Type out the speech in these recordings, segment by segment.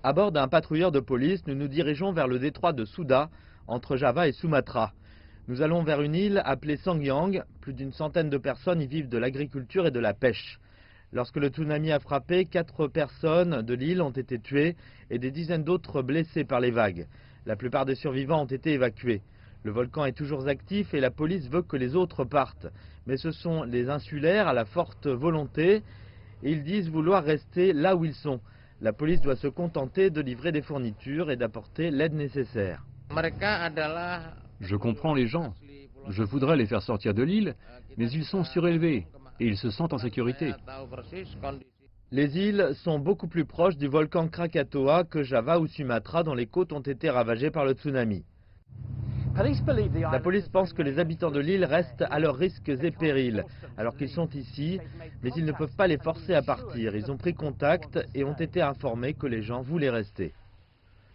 À bord d'un patrouilleur de police, nous nous dirigeons vers le détroit de Souda, entre Java et Sumatra. Nous allons vers une île appelée Sangiang. Plus d'une centaine de personnes y vivent de l'agriculture et de la pêche. Lorsque le tsunami a frappé, 4 personnes de l'île ont été tuées et des dizaines d'autres blessées par les vagues. La plupart des survivants ont été évacués. Le volcan est toujours actif et la police veut que les autres partent. Mais ce sont les insulaires à la forte volonté et ils disent vouloir rester là où ils sont. La police doit se contenter de livrer des fournitures et d'apporter l'aide nécessaire. Je comprends les gens. Je voudrais les faire sortir de l'île, mais ils sont surélevés et ils se sentent en sécurité. Les îles sont beaucoup plus proches du volcan Krakatoa que Java ou Sumatra, dont les côtes ont été ravagées par le tsunami. La police pense que les habitants de l'île restent à leurs risques et périls, alors qu'ils sont ici, mais ils ne peuvent pas les forcer à partir. Ils ont pris contact et ont été informés que les gens voulaient rester.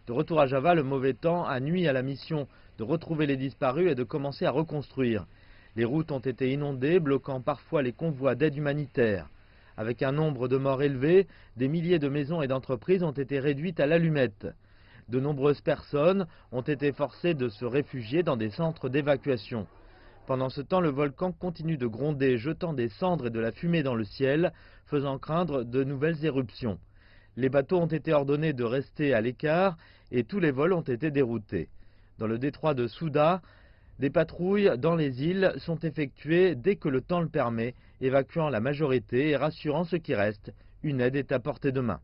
De retour à Java, le mauvais temps a nui à la mission de retrouver les disparus et de commencer à reconstruire. Les routes ont été inondées, bloquant parfois les convois d'aide humanitaire. Avec un nombre de morts élevé, des milliers de maisons et d'entreprises ont été réduites à l'allumette. De nombreuses personnes ont été forcées de se réfugier dans des centres d'évacuation. Pendant ce temps, le volcan continue de gronder, jetant des cendres et de la fumée dans le ciel, faisant craindre de nouvelles éruptions. Les bateaux ont été ordonnés de rester à l'écart et tous les vols ont été déroutés. Dans le détroit de Souda, des patrouilles dans les îles sont effectuées dès que le temps le permet, évacuant la majorité et rassurant ceux qui restent. Une aide est à portée de main.